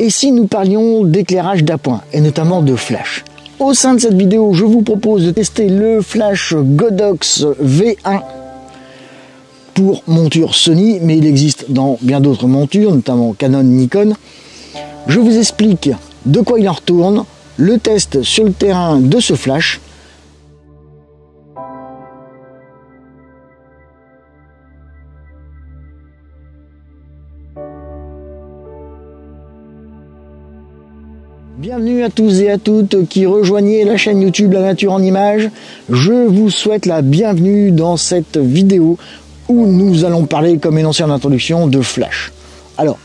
Et si nous parlions d'éclairage d'appoint, et notamment de flash? Au sein de cette vidéo, je vous propose de tester le flash Godox V1 pour monture Sony, mais il existe dans bien d'autres montures, notamment Canon, Nikon. Je vous explique de quoi il en retourne, le test sur le terrain de ce flash. Bienvenue à tous et à toutes qui rejoignez la chaîne YouTube La Nature en Images. Je vous souhaite la bienvenue dans cette vidéo où nous allons parler, comme énoncé en introduction, de flash. Alors,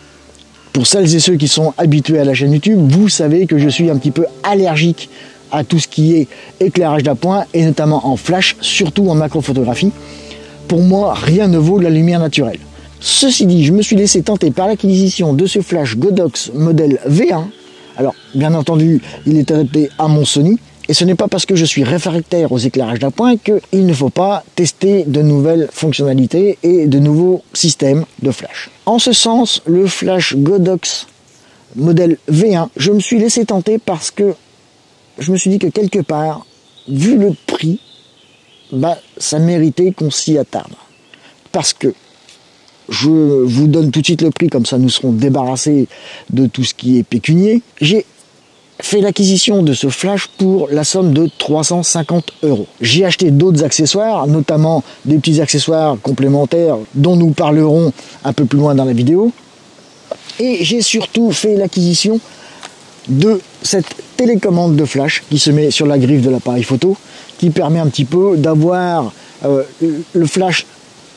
pour celles et ceux qui sont habitués à la chaîne YouTube, vous savez que je suis un petit peu allergique à tout ce qui est éclairage d'appoint et notamment en flash, surtout en macrophotographie. Pour moi, rien ne vaut la lumière naturelle. Ceci dit, je me suis laissé tenter par l'acquisition de ce flash Godox modèle V1. Alors, bien entendu, il est adapté à mon Sony, et ce n'est pas parce que je suis réfractaire aux éclairages d'appoint qu'il ne faut pas tester de nouvelles fonctionnalités et de nouveaux systèmes de flash. En ce sens, le flash Godox modèle V1, je me suis laissé tenter parce que je me suis dit que quelque part, vu le prix, ça méritait qu'on s'y attarde. Parce que je vous donne tout de suite le prix, comme ça nous serons débarrassés de tout ce qui est pécunier. J'ai fait l'acquisition de ce flash pour la somme de 350 €. J'ai acheté d'autres accessoires, notamment des petits accessoires complémentaires dont nous parlerons un peu plus loin dans la vidéo. Et j'ai surtout fait l'acquisition de cette télécommande de flash qui se met sur la griffe de l'appareil photo, qui permet un petit peu d'avoir le flash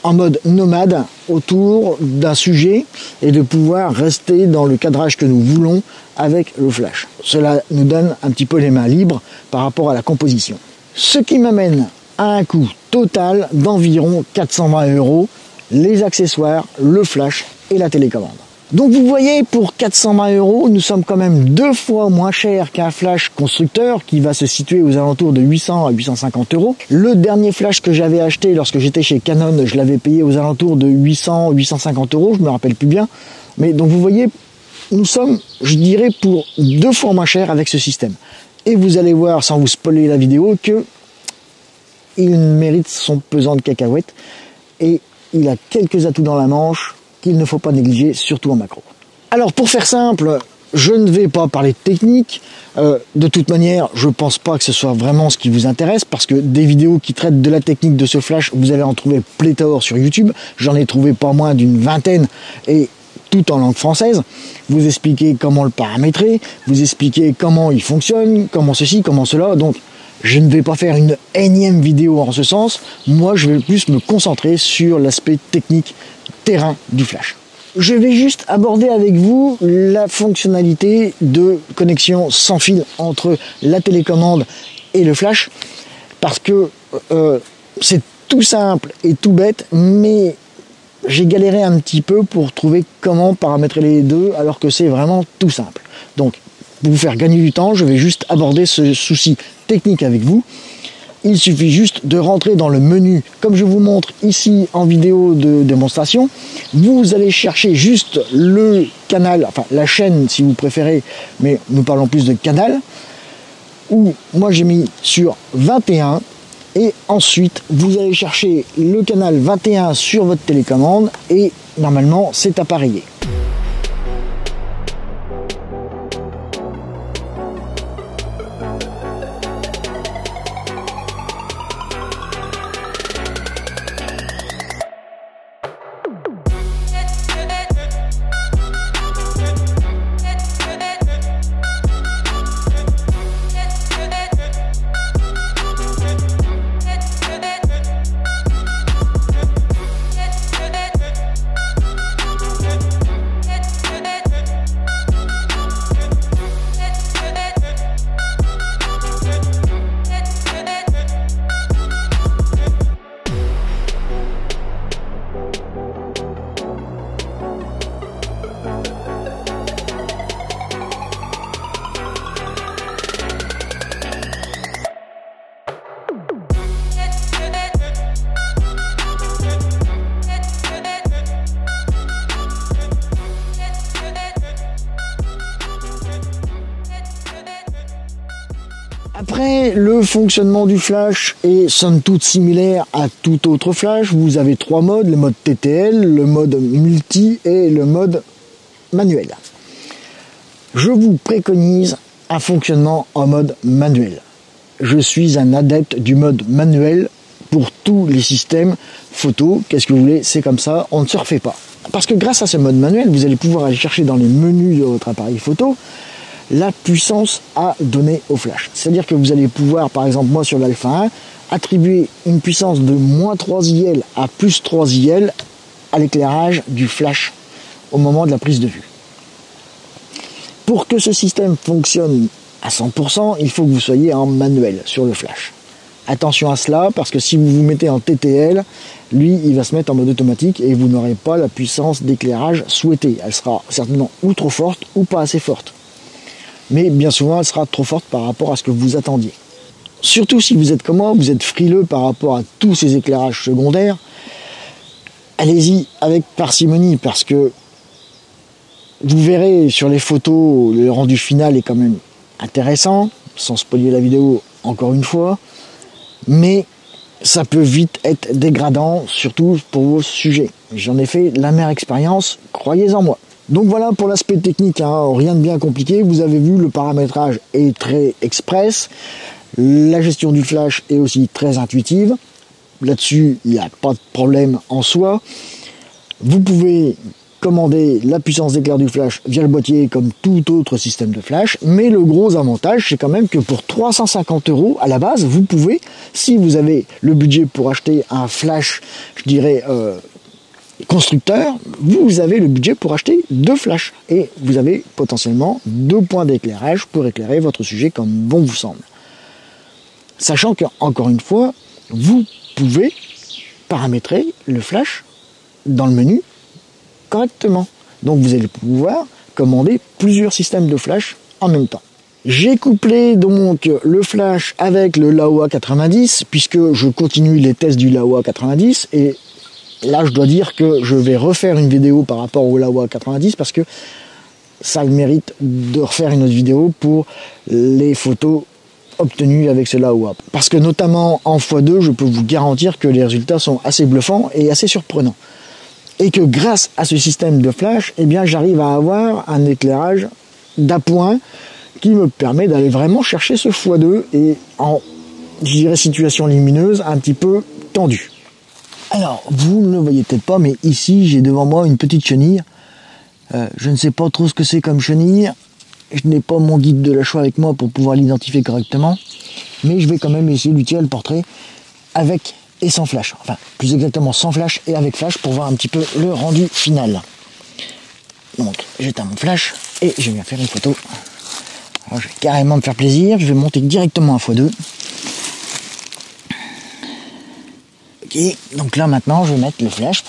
en mode nomade autour d'un sujet et de pouvoir rester dans le cadrage que nous voulons avec le flash. Cela nous donne un petit peu les mains libres par rapport à la composition. Ce qui m'amène à un coût total d'environ 420 €, les accessoires, le flash et la télécommande. Donc vous voyez, pour 420 €, nous sommes quand même 2 fois moins cher qu'un flash constructeur qui va se situer aux alentours de 800 à 850 €. Le dernier flash que j'avais acheté lorsque j'étais chez Canon, je l'avais payé aux alentours de 800 850 €, je me rappelle plus bien. Mais donc vous voyez, nous sommes, je dirais, pour 2 fois moins cher avec ce système. Et vous allez voir, sans vous spoiler la vidéo, que il mérite son pesant de cacahuètes et il a quelques atouts dans la manche qu'il ne faut pas négliger, surtout en macro. Alors pour faire simple, je ne vais pas parler de technique. De toute manière, je pense pas que ce soit vraiment ce qui vous intéresse, parce que des vidéos qui traitent de la technique de ce flash, vous allez en trouver pléthore sur YouTube. J'en ai trouvé pas moins d'une vingtaine, et tout en langue française. Vous expliquez comment le paramétrer, vous expliquez comment il fonctionne, comment ceci, comment cela. Donc je ne vais pas faire une énième vidéo en ce sens. Moi, je vais plus me concentrer sur l'aspect technique terrain du flash. Je vais juste aborder avec vous la fonctionnalité de connexion sans fil entre la télécommande et le flash, parce que c'est tout simple et tout bête, mais j'ai galéré un petit peu pour trouver comment paramétrer les deux, alors que c'est vraiment tout simple. Donc, pour vous faire gagner du temps, je vais juste aborder ce souci technique avec vous. Il suffit juste de rentrer dans le menu, comme je vous montre ici en vidéo de démonstration. Vous allez chercher juste le canal, enfin la chaîne si vous préférez, mais nous parlons plus de canal, où moi j'ai mis sur 21, et ensuite vous allez chercher le canal 21 sur votre télécommande, et normalement c'est appareillé. Après, le fonctionnement du flash est somme toute similaire à tout autre flash. Vous avez 3 modes, le mode TTL, le mode multi et le mode manuel. Je vous préconise un fonctionnement en mode manuel. Je suis un adepte du mode manuel pour tous les systèmes photo. Qu'est-ce que vous voulez? C'est comme ça, on ne se refait pas. Parce que grâce à ce mode manuel, vous allez pouvoir aller chercher dans les menus de votre appareil photo la puissance à donner au flash. C'est-à-dire que vous allez pouvoir, par exemple moi sur l'Alpha 1, attribuer une puissance de -3 IL à +3 IL à l'éclairage du flash au moment de la prise de vue. Pour que ce système fonctionne à 100%, il faut que vous soyez en manuel sur le flash. Attention à cela, parce que si vous vous mettez en TTL, lui, il va se mettre en mode automatique et vous n'aurez pas la puissance d'éclairage souhaitée. Elle sera certainement ou trop forte ou pas assez forte. Mais bien souvent, elle sera trop forte par rapport à ce que vous attendiez. Surtout si vous êtes comme moi, vous êtes frileux par rapport à tous ces éclairages secondaires, allez-y avec parcimonie, parce que vous verrez sur les photos, le rendu final est quand même intéressant, sans spoiler la vidéo encore une fois, mais ça peut vite être dégradant, surtout pour vos sujets. J'en ai fait l'amère expérience, croyez en moi. Donc voilà pour l'aspect technique, hein, rien de bien compliqué. Vous avez vu, le paramétrage est très express. La gestion du flash est aussi très intuitive. Là-dessus, il n'y a pas de problème en soi. Vous pouvez commander la puissance d'éclair du flash via le boîtier comme tout autre système de flash. Mais le gros avantage, c'est quand même que pour 350 € à la base, vous pouvez, si vous avez le budget pour acheter un flash, je dirais... constructeur, vous avez le budget pour acheter 2 flashs et vous avez potentiellement 2 points d'éclairage pour éclairer votre sujet comme bon vous semble. Sachant que, encore une fois, vous pouvez paramétrer le flash dans le menu correctement. Donc vous allez pouvoir commander plusieurs systèmes de flash en même temps. J'ai couplé donc le flash avec le Laowa 90 puisque je continue les tests du Laowa 90 et là, je dois dire que je vais refaire une vidéo par rapport au Laowa 90 parce que ça a le mérite de refaire une autre vidéo pour les photos obtenues avec ce Laowa. Parce que notamment en x2, je peux vous garantir que les résultats sont assez bluffants et assez surprenants. Et que grâce à ce système de flash, eh bien, j'arrive à avoir un éclairage d'appoint qui me permet d'aller vraiment chercher ce x2 et en, je dirais, situation lumineuse un petit peu tendue. Alors, vous ne le voyez peut-être pas, mais ici, j'ai devant moi une petite chenille. Je ne sais pas trop ce que c'est comme chenille. Je n'ai pas mon guide de la Shoah avec moi pour pouvoir l'identifier correctement. Mais je vais quand même essayer de lui tirer le portrait avec et sans flash. Enfin, plus exactement sans flash et avec flash pour voir un petit peu le rendu final. Donc, j'éteins mon flash et je viens faire une photo. Alors, je vais carrément me faire plaisir. Je vais monter directement à x2. Ok, donc là maintenant je vais mettre le flash.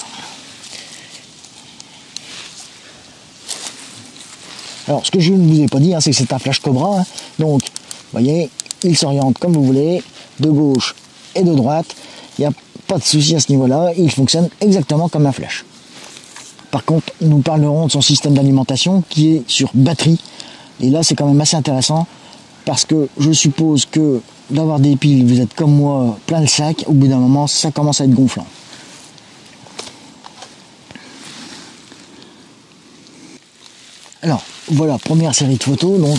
Alors ce que je ne vous ai pas dit, hein, c'est que c'est un flash Cobra. Hein. Donc, vous voyez, il s'oriente comme vous voulez, de gauche et de droite. Il n'y a pas de souci à ce niveau-là. Il fonctionne exactement comme un flash. Par contre, nous parlerons de son système d'alimentation qui est sur batterie. Et là, c'est quand même assez intéressant parce que je suppose que d'avoir des piles, vous êtes comme moi, plein le sac, au bout d'un moment, ça commence à être gonflant. Alors, voilà, première série de photos, donc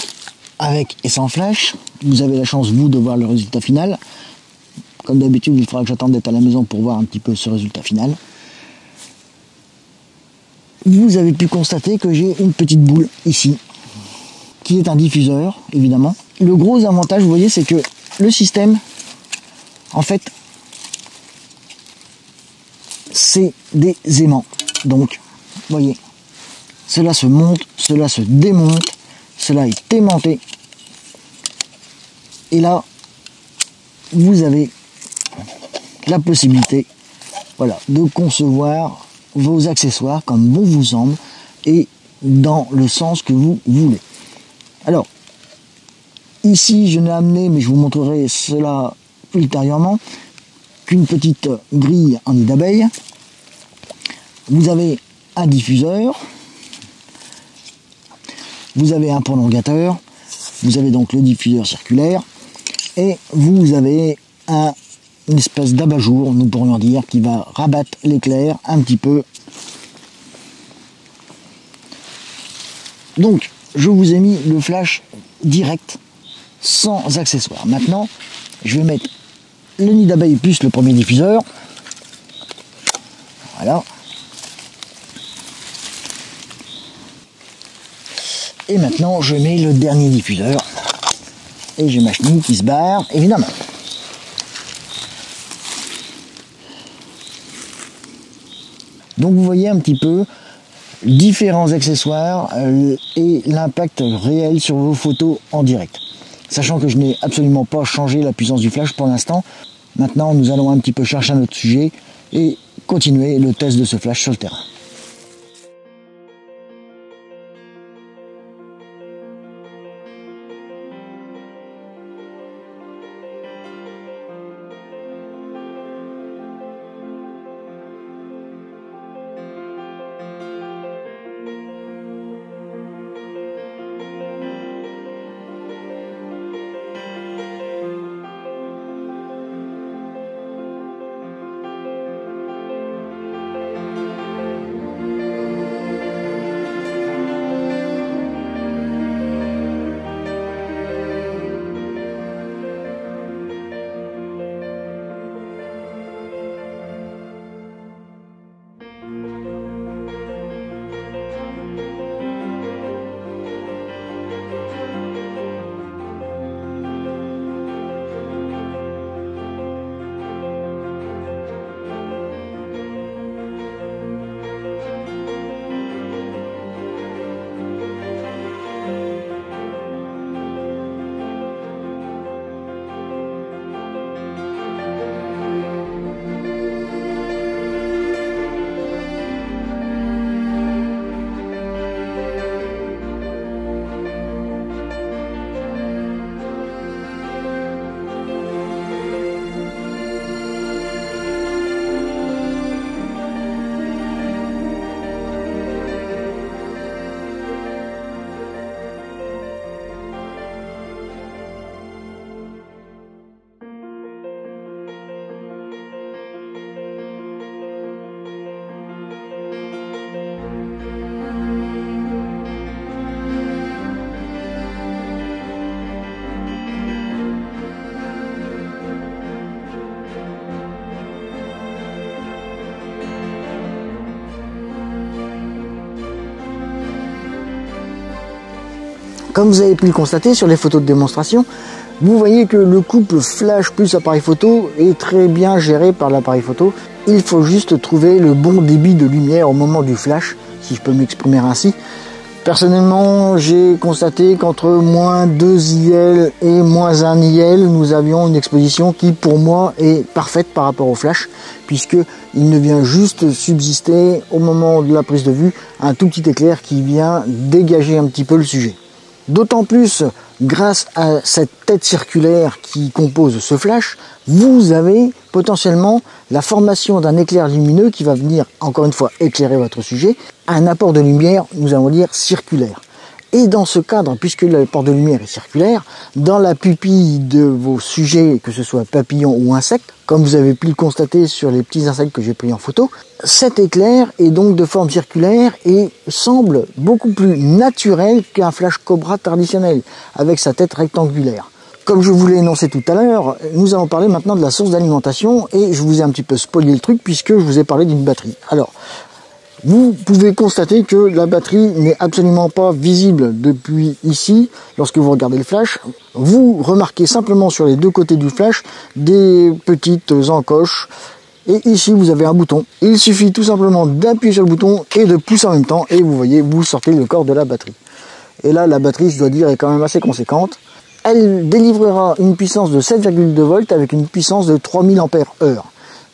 avec et sans flash. Vous avez la chance, vous, de voir le résultat final. Comme d'habitude, il faudra que j'attende d'être à la maison pour voir un petit peu ce résultat final. Vous avez pu constater que j'ai une petite boule ici, qui est un diffuseur, évidemment. Le gros avantage, vous voyez, c'est que le système, en fait, c'est des aimants. Donc, vous voyez, cela se monte, cela se démonte, cela est aimanté. Et là, vous avez la possibilité, voilà, de concevoir vos accessoires comme bon vous semble et dans le sens que vous voulez. Alors, ici, je n'ai amené, mais je vous montrerai cela ultérieurement, qu'une petite grille en nid d'abeille. Vous avez un diffuseur, vous avez un prolongateur, vous avez donc le diffuseur circulaire, et vous avez une espèce d'abat-jour, nous pourrions dire, qui va rabattre l'éclair un petit peu. Donc, je vous ai mis le flash direct, sans accessoires. Maintenant, je vais mettre le nid d'abeille plus le premier diffuseur. Voilà. Et maintenant, je mets le dernier diffuseur. Et j'ai ma chenille qui se barre, évidemment. Donc vous voyez un petit peu différents accessoires et l'impact réel sur vos photos en direct. Sachant que je n'ai absolument pas changé la puissance du flash pour l'instant. Maintenant, nous allons un petit peu chercher un autre sujet et continuer le test de ce flash sur le terrain. Comme vous avez pu le constater sur les photos de démonstration, vous voyez que le couple flash plus appareil photo est très bien géré par l'appareil photo. Il faut juste trouver le bon débit de lumière au moment du flash, si je peux m'exprimer ainsi. Personnellement, j'ai constaté qu'entre moins 2 IL et moins 1 IL, nous avions une exposition qui, pour moi, est parfaite par rapport au flash, puisqu'il ne vient juste subsister, au moment de la prise de vue, un tout petit éclair qui vient dégager un petit peu le sujet. D'autant plus, grâce à cette tête circulaire qui compose ce flash, vous avez potentiellement la formation d'un éclair lumineux qui va venir, encore une fois, éclairer votre sujet, un apport de lumière, nous allons dire, circulaire. Et dans ce cadre, puisque l'apport de lumière est circulaire, dans la pupille de vos sujets, que ce soit papillons ou insectes, comme vous avez pu le constater sur les petits insectes que j'ai pris en photo, cet éclair est donc de forme circulaire et semble beaucoup plus naturel qu'un flash Cobra traditionnel, avec sa tête rectangulaire. Comme je vous l'ai énoncé tout à l'heure, nous allons parler maintenant de la source d'alimentation et je vous ai un petit peu spoilé le truc puisque je vous ai parlé d'une batterie. Alors, vous pouvez constater que la batterie n'est absolument pas visible depuis ici lorsque vous regardez le flash. Vous remarquez simplement sur les deux côtés du flash des petites encoches. Et ici, vous avez un bouton. Il suffit tout simplement d'appuyer sur le bouton et de pousser en même temps. Et vous voyez, vous sortez le corps de la batterie. Et là, la batterie, je dois dire, est quand même assez conséquente. Elle délivrera une puissance de 7,2 volts avec une puissance de 3000 ampères heure.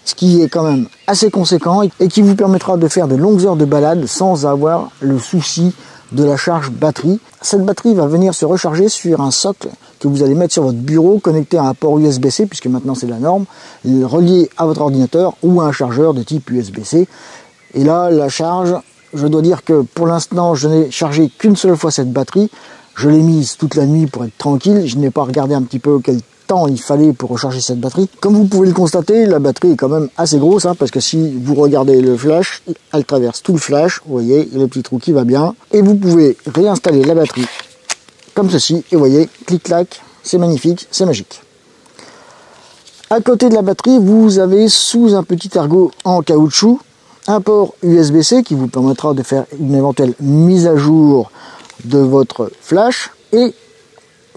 Ce qui est quand même assez conséquent et qui vous permettra de faire de longues heures de balade sans avoir le souci de la charge batterie. Cette batterie va venir se recharger sur un socle que vous allez mettre sur votre bureau, connecté à un port USB-C, puisque maintenant c'est la norme, relié à votre ordinateur ou à un chargeur de type USB-C. Et là, la charge, je dois dire que pour l'instant, je n'ai chargé qu'une seule fois cette batterie. Je l'ai mise toute la nuit pour être tranquille. Je n'ai pas regardé un petit peu quelle temps il fallait pour recharger cette batterie. Comme vous pouvez le constater, la batterie est quand même assez grosse, hein, parce que si vous regardez le flash, elle traverse tout le flash, vous voyez, le petit trou qui va bien. Et vous pouvez réinstaller la batterie comme ceci, et vous voyez, clic-clac, c'est magnifique, c'est magique. À côté de la batterie, vous avez sous un petit ergot en caoutchouc, un port USB-C qui vous permettra de faire une éventuelle mise à jour de votre flash et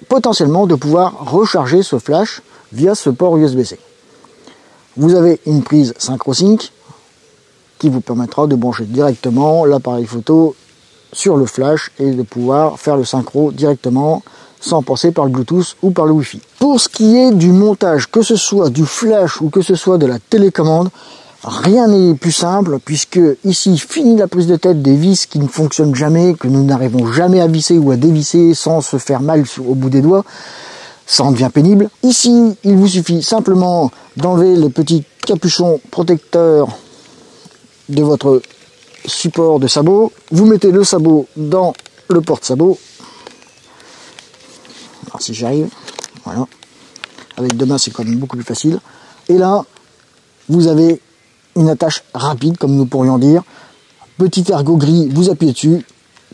potentiellement de pouvoir recharger ce flash via ce port USB-C. Vous avez une prise SynchroSync qui vous permettra de brancher directement l'appareil photo sur le flash et de pouvoir faire le synchro directement sans passer par le Bluetooth ou par le Wi-Fi. Pour ce qui est du montage, que ce soit du flash ou que ce soit de la télécommande, rien n'est plus simple, puisque ici, fini la prise de tête des vis qui ne fonctionnent jamais, que nous n'arrivons jamais à visser ou à dévisser sans se faire mal au bout des doigts. Ça en devient pénible. Ici, il vous suffit simplement d'enlever le petit capuchon protecteur de votre support de sabot. Vous mettez le sabot dans le porte-sabot. Alors si j'arrive, voilà. Avec deux mains, c'est quand même beaucoup plus facile. Et là, vous avez une attache rapide, comme nous pourrions dire. Petit ergot gris, vous appuyez dessus,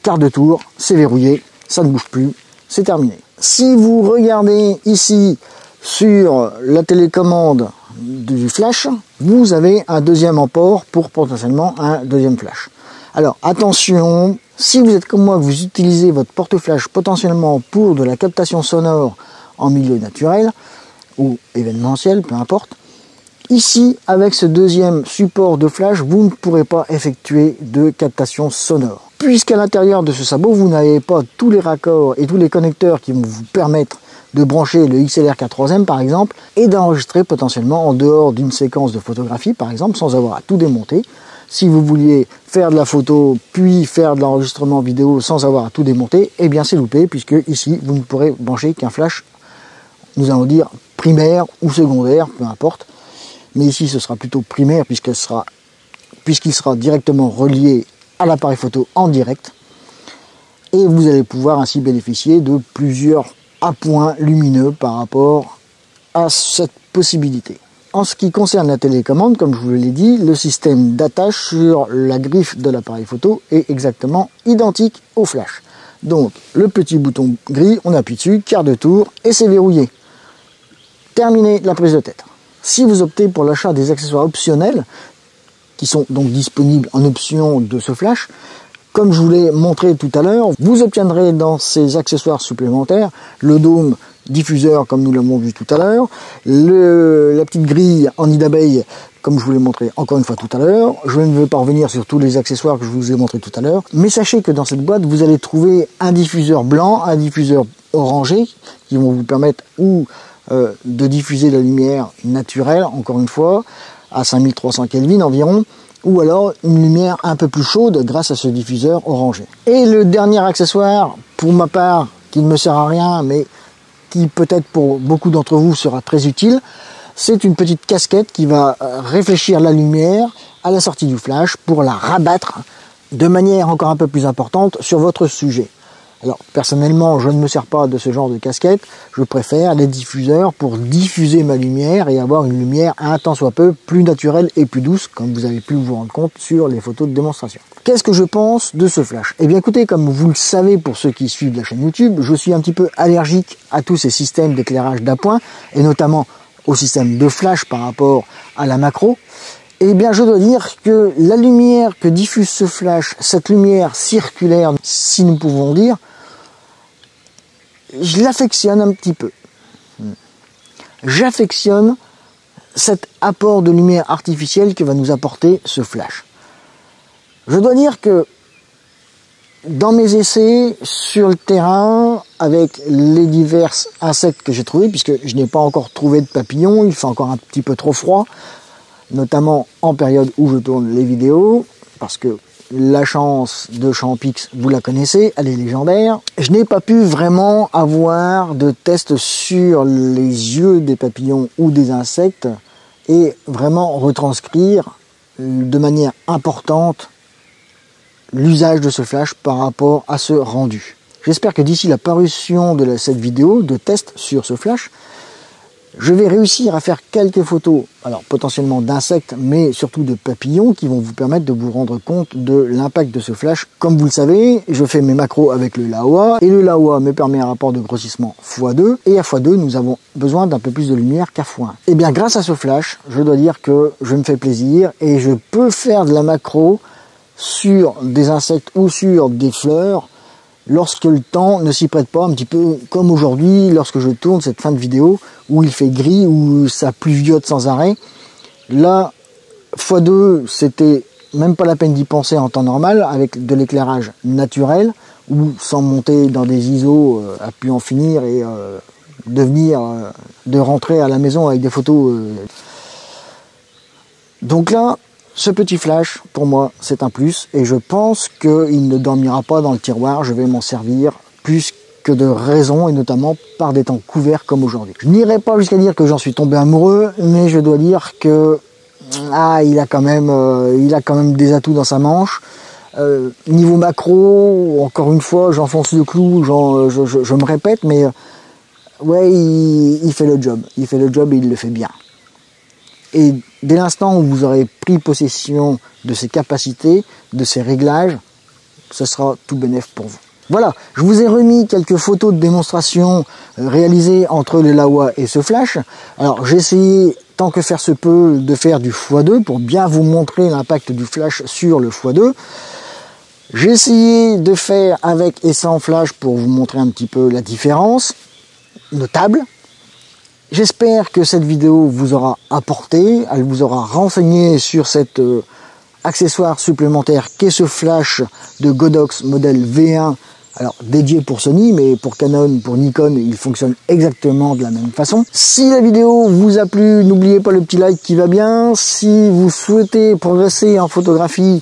quart de tour, c'est verrouillé, ça ne bouge plus, c'est terminé. Si vous regardez ici sur la télécommande du flash, vous avez un deuxième port pour potentiellement un deuxième flash. Alors attention, si vous êtes comme moi, vous utilisez votre porte-flash potentiellement pour de la captation sonore en milieu naturel ou événementiel, peu importe, ici, avec ce deuxième support de flash, vous ne pourrez pas effectuer de captation sonore. Puisqu'à l'intérieur de ce sabot, vous n'avez pas tous les raccords et tous les connecteurs qui vont vous permettre de brancher le XLR 4.3M par exemple, et d'enregistrer potentiellement en dehors d'une séquence de photographie par exemple, sans avoir à tout démonter. Si vous vouliez faire de la photo, puis faire de l'enregistrement vidéo sans avoir à tout démonter, eh bien c'est loupé, puisque ici, vous ne pourrez brancher qu'un flash, nous allons dire primaire ou secondaire, peu importe. Mais ici, ce sera plutôt primaire puisqu'il sera directement relié à l'appareil photo en direct. Et vous allez pouvoir ainsi bénéficier de plusieurs appoints lumineux par rapport à cette possibilité. En ce qui concerne la télécommande, comme je vous l'ai dit, le système d'attache sur la griffe de l'appareil photo est exactement identique au flash. Donc, le petit bouton gris, on appuie dessus, quart de tour, et c'est verrouillé. Terminé la prise de tête. Si vous optez pour l'achat des accessoires optionnels, qui sont donc disponibles en option de ce flash, comme je vous l'ai montré tout à l'heure, vous obtiendrez dans ces accessoires supplémentaires le dôme diffuseur comme nous l'avons vu tout à l'heure, la petite grille en nid d'abeille comme je vous l'ai montré encore une fois tout à l'heure. Je ne vais pas revenir sur tous les accessoires que je vous ai montré tout à l'heure, mais sachez que dans cette boîte vous allez trouver un diffuseur blanc, un diffuseur orangé qui vont vous permettre de diffuser la lumière naturelle, encore une fois, à 5300 Kelvin environ, ou alors une lumière un peu plus chaude grâce à ce diffuseur orangé. Et le dernier accessoire, pour ma part, qui ne me sert à rien, mais qui peut-être pour beaucoup d'entre vous sera très utile, c'est une petite casquette qui va réfléchir la lumière à la sortie du flash pour la rabattre de manière encore un peu plus importante sur votre sujet. Alors personnellement, je ne me sers pas de ce genre de casquette, je préfère les diffuseurs pour diffuser ma lumière et avoir une lumière un tant soit peu plus naturelle et plus douce, comme vous avez pu vous rendre compte sur les photos de démonstration. Qu'est-ce que je pense de ce flash? Eh bien écoutez, comme vous le savez pour ceux qui suivent la chaîne YouTube, je suis un petit peu allergique à tous ces systèmes d'éclairage d'appoint, et notamment au système de flash par rapport à la macro. Eh bien je dois dire que la lumière que diffuse ce flash, cette lumière circulaire, si nous pouvons dire, je l'affectionne un petit peu. J'affectionne cet apport de lumière artificielle que va nous apporter ce flash. Je dois dire que dans mes essais sur le terrain, avec les divers insectes que j'ai trouvés, puisque je n'ai pas encore trouvé de papillons, il fait encore un petit peu trop froid, notamment en période où je tourne les vidéos, parce que la chance de Champix, vous la connaissez, elle est légendaire. Je n'ai pas pu vraiment avoir de test sur les yeux des papillons ou des insectes et vraiment retranscrire de manière importante l'usage de ce flash par rapport à ce rendu. J'espère que d'ici la parution de cette vidéo de test sur ce flash, Je vais réussir à faire quelques photos, alors potentiellement d'insectes, mais surtout de papillons qui vont vous permettre de vous rendre compte de l'impact de ce flash. Comme vous le savez, je fais mes macros avec le Laowa et le Laowa me permet un rapport de grossissement x2 et à x2 nous avons besoin d'un peu plus de lumière qu'à x1. Et bien grâce à ce flash, je dois dire que je me fais plaisir et je peux faire de la macro sur des insectes ou sur des fleurs lorsque le temps ne s'y prête pas, un petit peu comme aujourd'hui lorsque je tourne cette fin de vidéo où il fait gris, où ça pluviote sans arrêt. Là, x2, c'était même pas la peine d'y penser en temps normal, avec de l'éclairage naturel, ou sans monter dans des ISO à pu en finir et de rentrer à la maison avec des photos. Donc là, ce petit flash, pour moi, c'est un plus, et je pense qu'il ne dormira pas dans le tiroir, je vais m'en servir plus que de raison, et notamment par des temps couverts comme aujourd'hui. Je n'irai pas jusqu'à dire que j'en suis tombé amoureux, mais je dois dire que il a quand même des atouts dans sa manche. Niveau macro, encore une fois, j'enfonce le clou, je me répète, mais ouais, il fait le job. Il fait le job et il le fait bien. Et dès l'instant où vous aurez pris possession de ses capacités, de ses réglages, ce sera tout bénef pour vous. Voilà, je vous ai remis quelques photos de démonstration réalisées entre le Laowa et ce flash. Alors j'ai essayé, tant que faire se peut, de faire du x2 pour bien vous montrer l'impact du flash sur le x2. J'ai essayé de faire avec et sans flash pour vous montrer un petit peu la différence notable. J'espère que cette vidéo vous aura apporté, elle vous aura renseigné sur cet accessoire supplémentaire qu'est ce flash de Godox modèle V1, alors dédié pour Sony, mais pour Canon, pour Nikon, il fonctionne exactement de la même façon. Si la vidéo vous a plu, n'oubliez pas le petit like qui va bien. Si vous souhaitez progresser en photographie,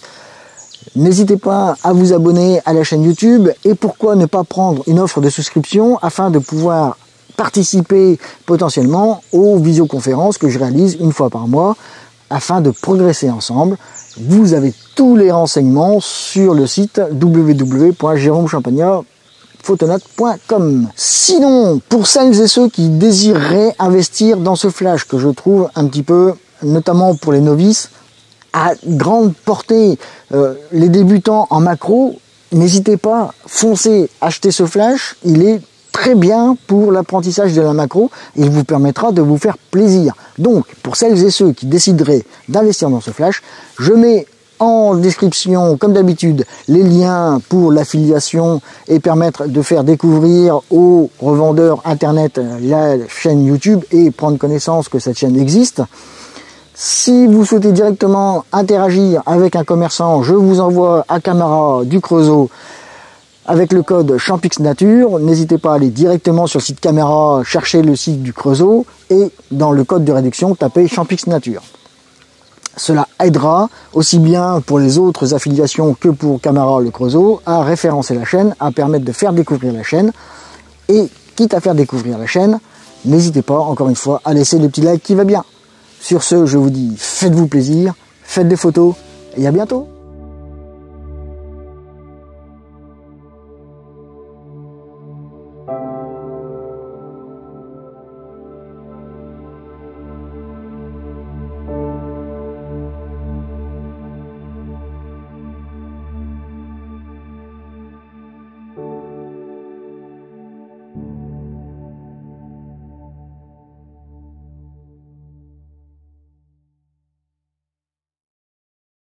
n'hésitez pas à vous abonner à la chaîne YouTube, et pourquoi ne pas prendre une offre de souscription afin de pouvoir participer potentiellement aux visioconférences que je réalise une fois par mois afin de progresser ensemble. Vous avez tous les renseignements sur le site www.jeromechampagnat.photonote.com. Sinon, pour celles et ceux qui désireraient investir dans ce flash que je trouve un petit peu, notamment pour les novices, à grande portée, les débutants en macro, n'hésitez pas, foncez, achetez ce flash, il est très bien pour l'apprentissage de la macro, il vous permettra de vous faire plaisir. Donc, pour celles et ceux qui décideraient d'investir dans ce flash, je mets en description, comme d'habitude, les liens pour l'affiliation et permettre de faire découvrir aux revendeurs internet la chaîne YouTube et prendre connaissance que cette chaîne existe. Si vous souhaitez directement interagir avec un commerçant, je vous envoie à Camara du Creusot avec le code ChampixNature. N'hésitez pas à aller directement sur le site Camera, chercher le site du Creusot et dans le code de réduction, tapez ChampixNature. Cela aidera aussi bien pour les autres affiliations que pour Camara le Creusot à référencer la chaîne, à permettre de faire découvrir la chaîne. Et quitte à faire découvrir la chaîne, n'hésitez pas encore une fois à laisser le petit like qui va bien. Sur ce, je vous dis, faites-vous plaisir, faites des photos et à bientôt.